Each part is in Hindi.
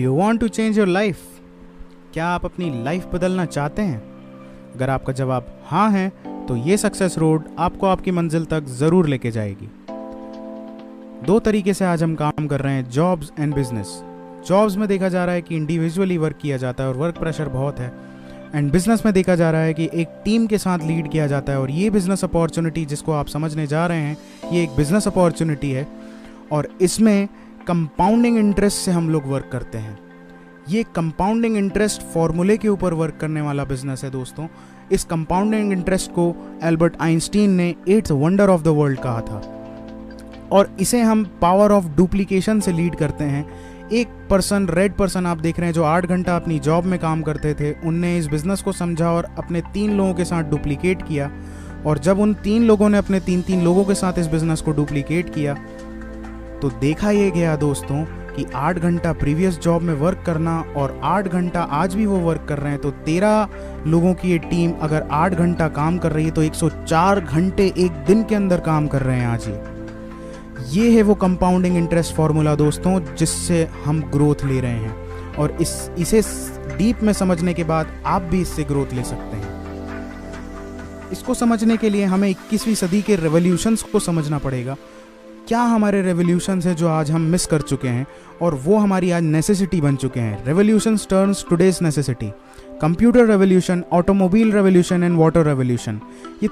You want to change your life? क्या आप अपनी लाइफ बदलना चाहते हैं? अगर आपका जवाब हाँ है तो ये सक्सेस रोड आपको आपकी मंजिल तक ज़रूर लेके जाएगी। दो तरीके से आज हम काम कर रहे हैं, जॉब्स एंड बिजनेस। जॉब्स में देखा जा रहा है कि इंडिविजुअली वर्क किया जाता है और वर्क प्रेशर बहुत है, एंड बिजनेस में देखा जा रहा है कि एक टीम के साथ लीड किया जाता है। और ये बिजनेस अपॉर्चुनिटी जिसको आप समझने जा रहे हैं, ये एक बिजनेस अपॉर्चुनिटी है और इसमें कंपाउंडिंग इंटरेस्ट से हम लोग वर्क करते हैं। ये कंपाउंडिंग इंटरेस्ट फॉर्मूले के ऊपर वर्क करने वाला बिजनेस है दोस्तों। इस कंपाउंडिंग इंटरेस्ट को एल्बर्ट आइंस्टीन ने 8th wonder of the world कहा था और इसे हम पावर ऑफ डुप्लीकेशन से लीड करते हैं। एक पर्सन, रेड पर्सन आप देख रहे हैं, जो 8 घंटा अपनी जॉब में काम करते थे, उनने इस बिज़नेस को समझा और अपने 3 लोगों के साथ डुप्लीकेट किया। और जब उन 3 लोगों ने अपने 3 लोगों के साथ इस बिज़नेस को डुप्लीकेट किया तो देखा ये गया दोस्तों कि 8 घंटा प्रीवियस जॉब में वर्क करना और 8 घंटा आज भी वो वर्क कर रहे हैं, तो 13 लोगों की ये टीम अगर 8 घंटा काम कर रही है तो 104 घंटे एक दिन के अंदर काम कर रहे हैं आज। ये है वो कंपाउंडिंग इंटरेस्ट फार्मूला दोस्तों, जिससे हम ग्रोथ ले रहे हैं। और इसे डीप में समझने के बाद आप भी इससे ग्रोथ ले सकते हैं। इसको समझने के लिए हमें 21वीं सदी के रेवोल्यूशंस को समझना पड़ेगा। क्या हमारे रेवोल्यूशंस हैं जो आज हम मिस कर चुके हैं और वो हमारी आज नेसेसिटी बन चुके हैं। Revolutions turns today's necessity. Computer revolution, automobile revolution and water revolution, ये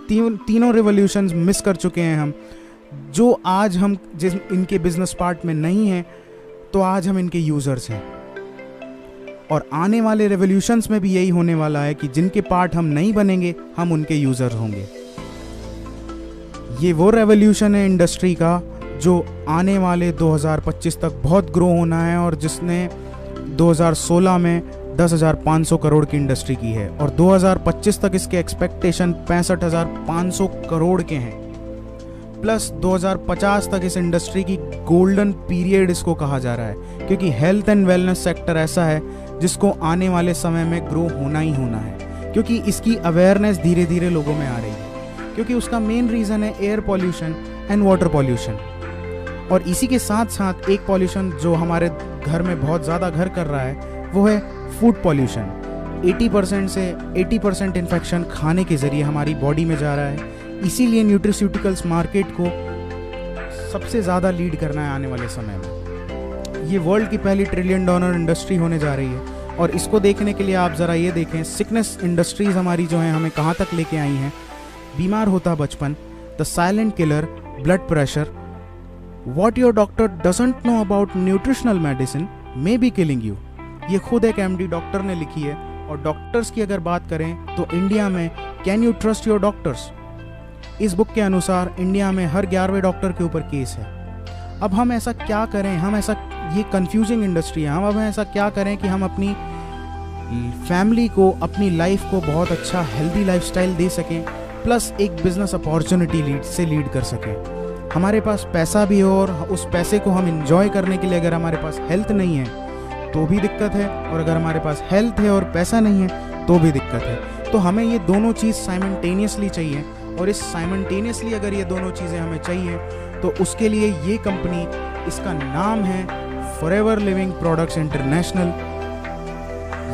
तीनों रेवोल्यूशंस मिस कर चुके हैं हम, जो आज हम जिस इनके बिजनेस पार्ट में नहीं हैं, तो आज हम इनके यूजर्स हैं। और आने वाले रेवोल्यूशंस में भी यही होने वाला है कि जिनके पार्ट हम नहीं बनेंगे, हम उनके यूजर्स होंगे। ये वो रेवोल्यूशन है इंडस्ट्री का जो आने वाले 2025 तक बहुत ग्रो होना है और जिसने 2016 में 10,500 करोड़ की इंडस्ट्री की है और 2025 तक इसके एक्सपेक्टेशन 65,500 करोड़ के हैं। प्लस 2050 तक इस इंडस्ट्री की गोल्डन पीरियड इसको कहा जा रहा है, क्योंकि हेल्थ एंड वेलनेस सेक्टर ऐसा है जिसको आने वाले समय में ग्रो होना ही होना है, क्योंकि इसकी अवेयरनेस धीरे धीरे लोगों में आ रही है। क्योंकि उसका मेन रीज़न है air pollution and water pollution. और इसी के साथ साथ एक पॉल्यूशन जो हमारे घर में बहुत ज़्यादा घर कर रहा है, वो है फूड पॉल्यूशन। 80% से 80% इन्फेक्शन खाने के ज़रिए हमारी बॉडी में जा रहा है। इसीलिए न्यूट्रिस्यूटिकल्स मार्केट को सबसे ज़्यादा लीड करना है आने वाले समय में। ये वर्ल्ड की पहली $1 ट्रिलियन इंडस्ट्री होने जा रही है। और इसको देखने के लिए आप ज़रा ये देखें, सिकनेस इंडस्ट्रीज़ हमारी जो हैं हमें कहाँ तक लेके आई हैं। बीमार होता बचपन, the silent killer, blood pressure. What your doctor doesn't know about nutritional medicine may be killing you। ये खुद एक MD डॉक्टर ने लिखी है। और डॉक्टर्स की अगर बात करें तो इंडिया में can you trust your doctors, इस बुक के अनुसार इंडिया में हर 11वें डॉक्टर के ऊपर केस है। अब हम ऐसा क्या करें, ये कंफ्यूजिंग इंडस्ट्री है, हम अब ऐसा क्या करें कि हम अपनी फैमिली को, अपनी लाइफ को बहुत अच्छा हेल्दी लाइफस्टाइल दे सकें, प्लस एक बिजनेस अपॉर्चुनिटी लीड कर सकें। हमारे पास पैसा भी हो और उस पैसे को हम इंजॉय करने के लिए अगर हमारे पास हेल्थ नहीं है तो भी दिक्कत है, और अगर हमारे पास हेल्थ है और पैसा नहीं है तो भी दिक्कत है। तो हमें ये दोनों चीज़ साइमल्टेनियसली चाहिए। और इस साइमल्टेनियसली अगर ये दोनों चीज़ें हमें चाहिए तो उसके लिए ये कंपनी, इसका नाम है फॉरएवर लिविंग प्रोडक्ट्स इंटरनेशनल।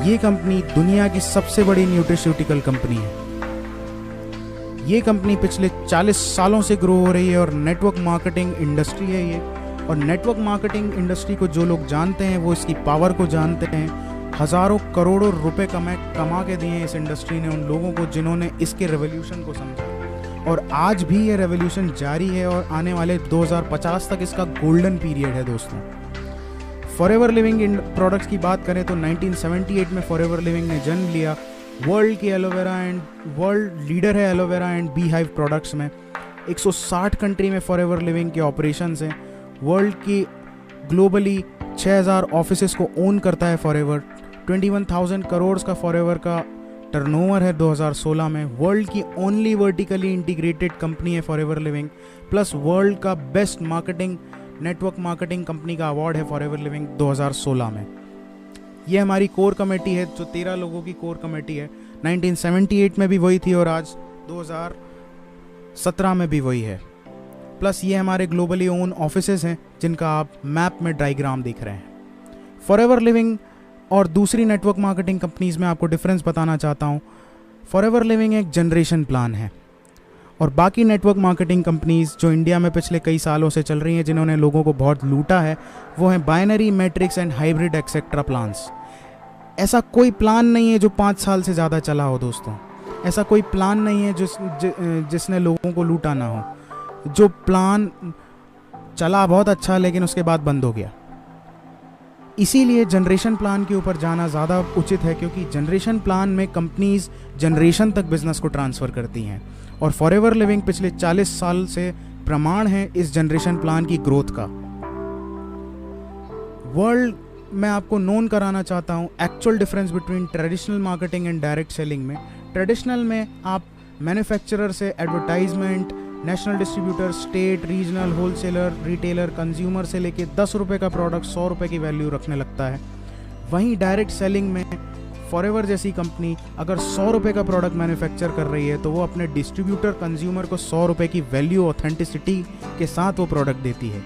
ये कंपनी दुनिया की सबसे बड़ी न्यूट्रिस्यूटिकल कंपनी है। ये कंपनी पिछले 40 सालों से ग्रो हो रही है और नेटवर्क मार्केटिंग इंडस्ट्री है ये। और नेटवर्क मार्केटिंग इंडस्ट्री को जो लोग जानते हैं वो इसकी पावर को जानते हैं। हज़ारों करोड़ों रुपए कमा के दिए इस इंडस्ट्री ने उन लोगों को जिन्होंने इसके रेवोल्यूशन को समझा। और आज भी ये रेवोल्यूशन जारी है और आने वाले 2050 तक इसका गोल्डन पीरियड है दोस्तों। फॉरएवर लिविंग प्रोडक्ट्स की बात करें तो 1978 में फॉरएवर लिविंग ने जन्म लिया। वर्ल्ड की एलोवेरा एंड वर्ल्ड लीडर है aloe vera and bee hive products में। 160 कंट्री में फॉरएवर लिविंग के ऑपरेशंस हैं। वर्ल्ड की ग्लोबली 6000 ऑफिसेस को ओन करता है फॉरएवर। 21,000 करोड़ का फॉरएवर का टर्नओवर है 2016 में। वर्ल्ड की ओनली वर्टिकली इंटीग्रेटेड कंपनी है फॉरएवर लिविंग। प्लस वर्ल्ड का best marketing network marketing company का अवार्ड है फॉरएवर लिविंग 2016 में। ये हमारी कोर कमेटी है, जो 13 लोगों की कोर कमेटी है। 1978 में भी वही थी और आज 2017 में भी वही है। प्लस ये हमारे ग्लोबली ओन ऑफिसेज हैं जिनका आप मैप में डायग्राम देख रहे हैं। फॉरएवर लिविंग और दूसरी नेटवर्क मार्केटिंग कंपनीज़ में आपको डिफरेंस बताना चाहता हूँ। फॉरएवर लिविंग एक जनरेशन प्लान है और बाकी नेटवर्क मार्केटिंग कंपनीज़ जो इंडिया में पिछले कई सालों से चल रही हैं, जिन्होंने लोगों को बहुत लूटा है, वो हैं binary, matrix and hybrid etcetera plans. ऐसा कोई प्लान नहीं है जो 5 साल से ज़्यादा चला हो दोस्तों। ऐसा कोई प्लान नहीं है जिसने लोगों को लूटा ना हो। जो प्लान चला बहुत अच्छा लेकिन उसके बाद बंद हो गया। इसीलिए जनरेशन प्लान के ऊपर जाना ज़्यादा उचित है, क्योंकि जनरेशन प्लान में कंपनीज जनरेशन तक बिजनेस को ट्रांसफ़र करती हैं और फॉरएवर लिविंग पिछले 40 साल से प्रमाण है इस जनरेशन प्लान की ग्रोथ का। वर्ल्ड मैं आपको नोन कराना चाहता हूँ actual difference between traditional marketing and direct selling में। ट्रेडिशनल में आप मैन्युफैक्चरर से advertisement, national distributor, state, regional, wholesaler, retailer, consumer से लेके 10 रुपये का प्रोडक्ट 100 रुपये की वैल्यू रखने लगता है। वहीं डायरेक्ट सेलिंग में फॉरएवर जैसी कंपनी अगर 100 रुपये का प्रोडक्ट मैन्युफैक्चर कर रही है तो वो अपने डिस्ट्रीब्यूटर, कंज्यूमर को 100 रुपये की वैल्यू, ऑथेंटिसिटी के साथ वो प्रोडक्ट देती है।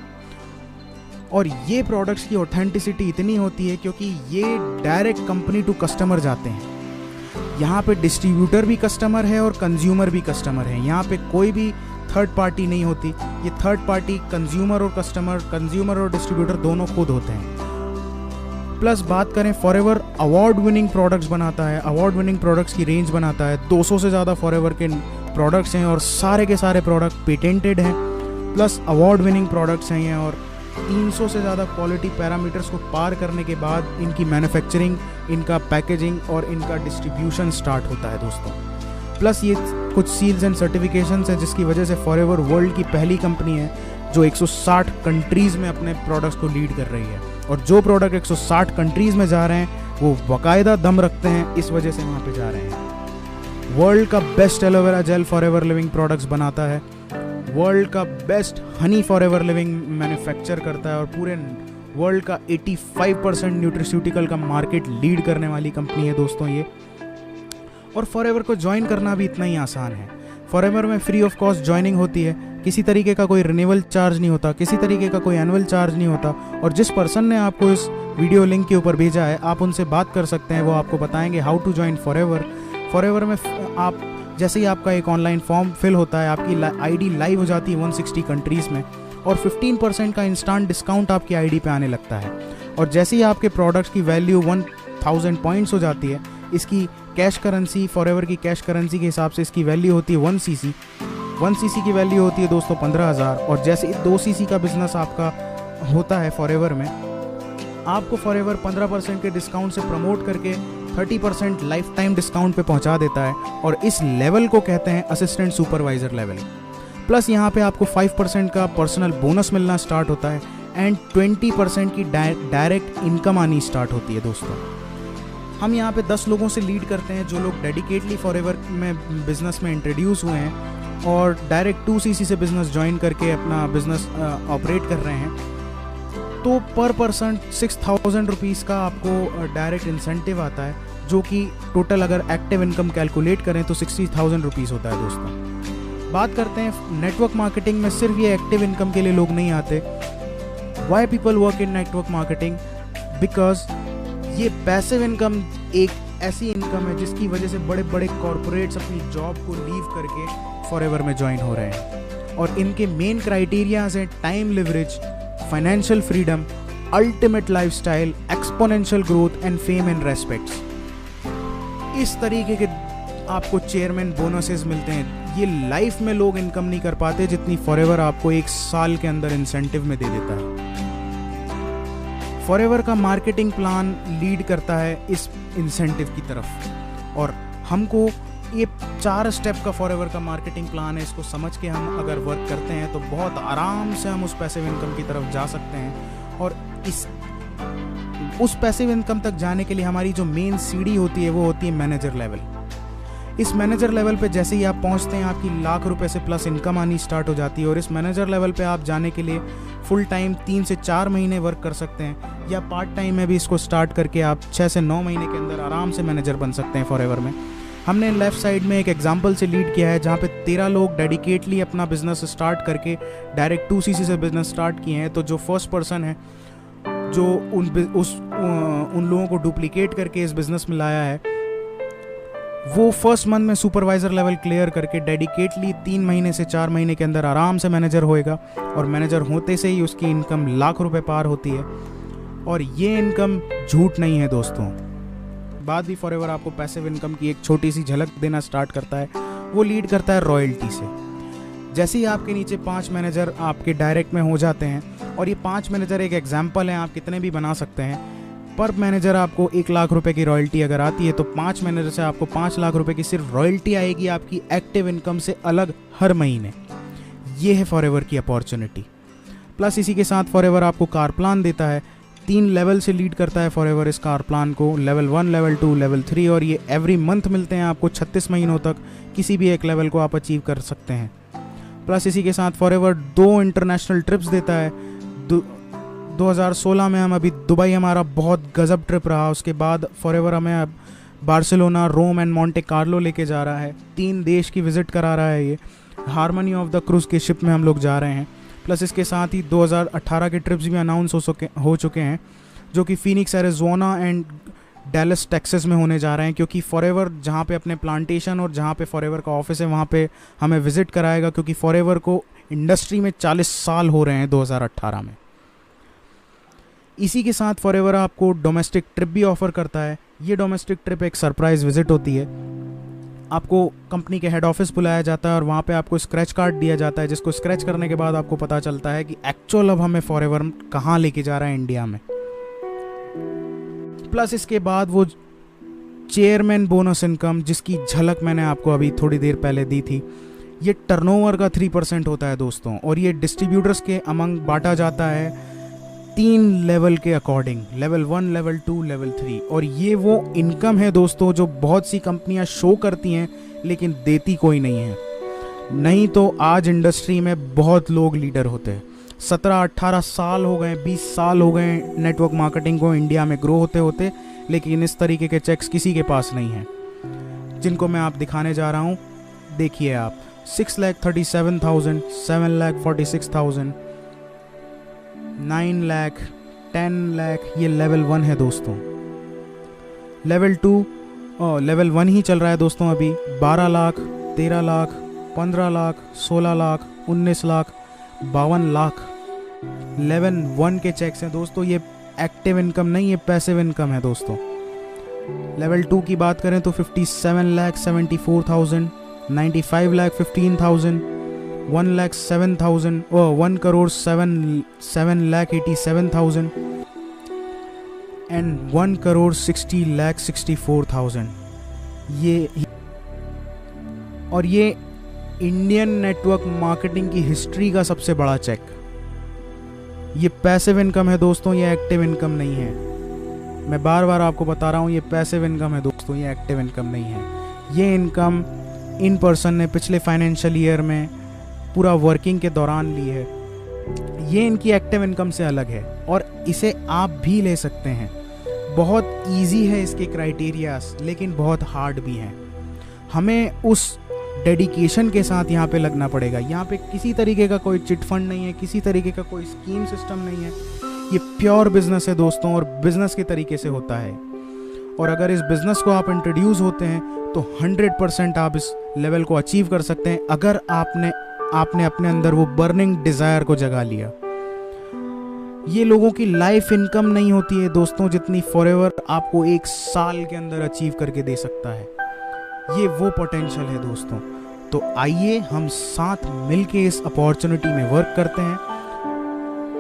और ये प्रोडक्ट्स की ऑथेंटिसिटी इतनी होती है क्योंकि ये डायरेक्ट कंपनी टू कस्टमर जाते हैं। यहाँ पे डिस्ट्रीब्यूटर भी कस्टमर है और कंज्यूमर भी कस्टमर है। यहाँ पे कोई भी थर्ड पार्टी नहीं होती। ये थर्ड पार्टी कंज्यूमर और कस्टमर, कंज्यूमर और डिस्ट्रीब्यूटर दोनों खुद होते हैं। प्लस बात करें, फॉरएवर अवार्ड विनिंग प्रोडक्ट्स बनाता है, अवार्ड विनिंग प्रोडक्ट्स की रेंज बनाता है। 200 से ज़्यादा फॉरएवर के प्रोडक्ट्स हैं और सारे के सारे प्रोडक्ट पेटेंटेड हैं, प्लस अवार्ड विनिंग प्रोडक्ट्स हैं ये। और 300 से ज़्यादा क्वालिटी पैरामीटर्स को पार करने के बाद इनकी मैन्युफैक्चरिंग, इनका पैकेजिंग और इनका डिस्ट्रीब्यूशन स्टार्ट होता है दोस्तों। प्लस ये कुछ सील्स एंड सर्टिफिकेशंस हैं जिसकी वजह से फॉरएवर वर्ल्ड की पहली कंपनी है जो 160 कंट्रीज़ में अपने प्रोडक्ट्स को लीड कर रही है। और जो प्रोडक्ट 160 कंट्रीज़ में जा रहे हैं वो बाकायदा दम रखते हैं, इस वजह से वहाँ पे जा रहे हैं। वर्ल्ड का best aloe vera gel forever living products बनाता है। वर्ल्ड का best Honey forever living manufacture करता है और पूरे वर्ल्ड का 85% न्यूट्रिस्यूटिकल का मार्केट लीड करने वाली कंपनी है दोस्तों ये। और फॉरएवर को ज्वाइन करना भी इतना ही आसान है। फॉरएवर में फ्री ऑफ कॉस्ट ज्वाइनिंग होती है, किसी तरीके का कोई रिन्यूअल चार्ज नहीं होता, किसी तरीके का कोई एनुअल चार्ज नहीं होता। और जिस पर्सन ने आपको इस वीडियो लिंक के ऊपर भेजा है आप उनसे बात कर सकते हैं, वो आपको बताएंगे how to join Forever. Forever में आप जैसे ही आपका एक ऑनलाइन फॉर्म फिल होता है, आपकी आईडी लाइव हो जाती है 160 कंट्रीज़ में और 15% का इंस्टेंट डिस्काउंट आपकी आईडी पे आने लगता है। और जैसे ही आपके प्रोडक्ट्स की वैल्यू 1000 पॉइंट्स हो जाती है, इसकी कैश करेंसी, फॉरएवर की कैश करेंसी के हिसाब से इसकी वैल्यू होती है 1 सीसी। 1 सीसी की वैल्यू होती है दोस्तों 15,000। और जैसे 2 सीसी का बिजनेस आपका होता है फॉरएवर में, आपको फॉरएवर 15% के डिस्काउंट से प्रमोट करके 30% लाइफ टाइम डिस्काउंट पे पहुंचा देता है और इस लेवल को कहते हैं असिस्टेंट सुपरवाइजर लेवल। प्लस यहाँ पे आपको 5% का पर्सनल बोनस मिलना स्टार्ट होता है एंड 20% की डायरेक्ट इनकम आनी स्टार्ट होती है दोस्तों। हम यहाँ पे 10 लोगों से लीड करते हैं जो लोग डेडिकेटली फॉरएवर में बिजनेस में इंट्रोड्यूस हुए हैं और डायरेक्ट 2 सीसी से बिजनेस ज्वाइन करके अपना बिजनेस ऑपरेट कर रहे हैं। तो पर पर्सन 6000 रुपीज़ का आपको डायरेक्ट इंसेंटिव आता है, जो कि टोटल अगर एक्टिव इनकम कैलकुलेट करें तो 60,000 रुपीज़ होता है दोस्तों। बात करते हैं नेटवर्क मार्केटिंग में, सिर्फ ये एक्टिव इनकम के लिए लोग नहीं आते। Why people work in network marketing? Because ये पैसिव इनकम एक ऐसी इनकम है जिसकी वजह से बड़े बड़े कॉरपोरेट्स अपनी जॉब को लीव करके फॉरएवर में ज्वाइन हो रहे हैं। और इनके मेन क्राइटेरियाज हैं time leverage, financial freedom, ultimate lifestyle, exponential growth and fame and respects. इस तरीके के आपको चेयरमैन बोनसेस मिलते हैं। ये लाइफ में लोग इनकम नहीं कर पाते जितनी फॉरएवर आपको 1 साल के अंदर इंसेंटिव में दे देता है। फॉरएवर का मार्केटिंग प्लान लीड करता है इस इंसेंटिव की तरफ और हमको ये 4 स्टेप का फॉरएवर का मार्केटिंग प्लान है। इसको समझ के हम अगर वर्क करते हैं तो बहुत आराम से हम उस पैसिव इनकम की तरफ जा सकते हैं। और उस पैसिव इनकम तक जाने के लिए हमारी जो मेन सीढ़ी होती है वो होती है मैनेजर लेवल। इस मैनेजर लेवल पे जैसे ही आप पहुंचते हैं आपकी लाख रुपए से प्लस इनकम आनी स्टार्ट हो जाती है। और इस मैनेजर लेवल पे आप जाने के लिए फुल टाइम 3 से 4 महीने वर्क कर सकते हैं या पार्ट टाइम में भी इसको स्टार्ट करके आप 6 से 9 महीने के अंदर आराम से मैनेजर बन सकते हैं फॉरएवर में। हमने लेफ्ट साइड में एक एग्जांपल से लीड किया है जहाँ पे 13 लोग डेडिकेटली अपना बिजनेस स्टार्ट करके डायरेक्ट 2 सीसी से बिजनेस स्टार्ट किए हैं। तो जो फर्स्ट पर्सन है जो उन लोगों को डुप्लीकेट करके इस बिज़नेस में लाया है, वो फर्स्ट मंथ में सुपरवाइज़र लेवल क्लियर करके डेडिकेटली 3 महीने से 4 महीने के अंदर आराम से मैनेजर होएगा, और मैनेजर होते से ही उसकी इनकम लाख रुपए पार होती है। और ये इनकम झूठ नहीं है दोस्तों। बाद भी फॉरएवर आपको पैसिव इनकम की एक छोटी सी झलक देना स्टार्ट करता है। वो लीड करता है रॉयल्टी से। जैसे ही आपके नीचे 5 मैनेजर आपके डायरेक्ट में हो जाते हैं, और ये 5 मैनेजर एक एग्जाम्पल हैं, आप कितने भी बना सकते हैं। पर मैनेजर आपको 1 लाख रुपए की रॉयल्टी अगर आती है, तो 5 मैनेजर से आपको 5 लाख रुपए की सिर्फ रॉयल्टी आएगी आपकी एक्टिव इनकम से अलग हर महीने। ये है फॉरएवर की अपॉर्चुनिटी। प्लस इसी के साथ फॉरएवर आपको कार प्लान देता है। 3 लेवल से लीड करता है फॉरएवर इस कार प्लान को, लेवल 1, लेवल 2, लेवल 3, और ये एवरी मंथ मिलते हैं आपको। 36 महीनों तक किसी भी एक लेवल को आप अचीव कर सकते हैं। प्लस इसी के साथ फॉरएवर 2 इंटरनेशनल ट्रिप्स देता है। 2016 में हम अभी दुबई हमारा बहुत गजब ट्रिप रहा। उसके बाद फॉरएवर हमें अब Barcelona, Rome and Monte Carlo लेके जा रहा है। 3 देश की विजिट करा रहा है। ये हार्मनी ऑफ द क्रूज़ के शिप में हम लोग जा रहे हैं। प्लस इसके साथ ही 2018 के ट्रिप्स भी अनाउंस हो चुके हैं, जो कि Phoenix Arizona and Dallas Texas में होने जा रहे हैं। क्योंकि फॉरएवर जहाँ पे अपने प्लांटेशन और जहाँ पे फॉरएवर का ऑफिस है, वहाँ पे हमें विजिट कराएगा। क्योंकि फॉरएवर को इंडस्ट्री में 40 साल हो रहे हैं 2018 में। इसी के साथ फॉरएवर आपको डोमेस्टिक ट्रिप भी ऑफर करता है। ये डोमेस्टिक ट्रिप एक सरप्राइज विजिट होती है। आपको कंपनी के हेड ऑफिस बुलाया जाता है, और वहाँ पे आपको स्क्रैच कार्ड दिया जाता है, जिसको स्क्रैच करने के बाद आपको पता चलता है कि एक्चुअल अब हमें फॉरएवर कहाँ लेके जा रहा है इंडिया में। प्लस इसके बाद वो चेयरमैन बोनस इनकम, जिसकी झलक मैंने आपको अभी थोड़ी देर पहले दी थी, ये टर्नओवर का 3% होता है दोस्तों। और ये डिस्ट्रीब्यूटर्स के अमंग बांटा जाता है 3 लेवल के अकॉर्डिंग, लेवल 1, लेवल 2, लेवल 3। और ये वो इनकम है दोस्तों जो बहुत सी कंपनियां शो करती हैं लेकिन देती कोई नहीं है। नहीं तो आज इंडस्ट्री में बहुत लोग लीडर होते हैं। 17-18 साल हो गए, 20 साल हो गए नेटवर्क मार्केटिंग को इंडिया में ग्रो होते होते, लेकिन इस तरीके के चेक्स किसी के पास नहीं हैं, जिनको मैं आप दिखाने जा रहा हूँ। देखिए आप, 6,37,000, 7,46,000, 9 लाख, 10 लाख, ये लेवल 1 है दोस्तों। लेवल 2 लेवल 1 ही चल रहा है दोस्तों अभी। 12 लाख, 13 लाख, 15 लाख, 16 लाख, 19 लाख, 52 लाख लेवल 1 के चेक्स हैं दोस्तों। ये एक्टिव इनकम नहीं, ये पैसिव इनकम है दोस्तों। लेवल 2 की बात करें तो 57 लाख 74,000, 95 लाख 15,000, 1 लाख 7,000, 1 करोड़ 7 लाख 87,000 एंड 1 करोड़ 60 लाख 64,000। ये और ये इंडियन नेटवर्क मार्केटिंग की हिस्ट्री का सबसे बड़ा चेक। ये पैसिव इनकम है दोस्तों, ये एक्टिव इनकम नहीं है। मैं बार बार आपको बता रहा हूँ, ये पैसिव इनकम है दोस्तों, ये एक्टिव इनकम नहीं है। ये इनकम इन पर्सन ने पिछले फाइनेंशियल ईयर में पूरा वर्किंग के दौरान ली है। ये इनकी एक्टिव इनकम से अलग है, और इसे आप भी ले सकते हैं। बहुत इजी है इसके क्राइटेरियाज, लेकिन बहुत हार्ड भी हैं। हमें उस डेडिकेशन के साथ यहाँ पे लगना पड़ेगा। यहाँ पे किसी तरीके का कोई चिट फंड नहीं है, किसी तरीके का कोई स्कीम सिस्टम नहीं है। ये प्योर बिजनेस है दोस्तों, और बिजनेस के तरीके से होता है। और अगर इस बिजनेस को आप इंट्रोड्यूस होते हैं तो 100% आप इस लेवल को अचीव कर सकते हैं, अगर आपने अपने अंदर वो बर्निंग डिज़ायर को जगा लिया। ये लोगों की लाइफ इनकम नहीं होती है दोस्तों जितनी फॉरएवर आपको 1 साल के अंदर अचीव करके दे सकता है। ये वो पोटेंशियल है दोस्तों। तो आइए हम साथ मिलके इस अपॉर्चुनिटी में वर्क करते हैं।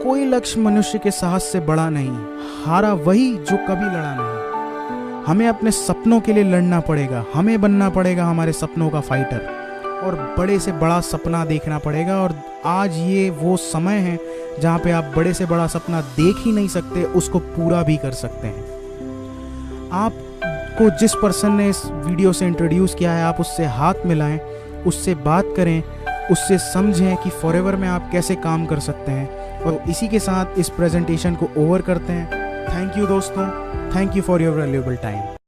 कोई लक्ष्य मनुष्य के साहस से बड़ा नहीं, हारा वही जो कभी लड़ा नहीं। हमें अपने सपनों के लिए लड़ना पड़ेगा, हमें बनना पड़ेगा हमारे सपनों का फाइटर, और बड़े से बड़ा सपना देखना पड़ेगा। और आज ये वो समय है जहाँ पे आप बड़े से बड़ा सपना देख ही नहीं सकते, उसको पूरा भी कर सकते हैं। आपको जिस पर्सन ने इस वीडियो से इंट्रोड्यूस किया है, आप उससे हाथ मिलाएं, उससे बात करें, उससे समझें कि फॉरएवर में आप कैसे काम कर सकते हैं। और इसी के साथ इस प्रेजेंटेशन को ओवर करते हैं। थैंक यू दोस्तों, thank you for your valuable time.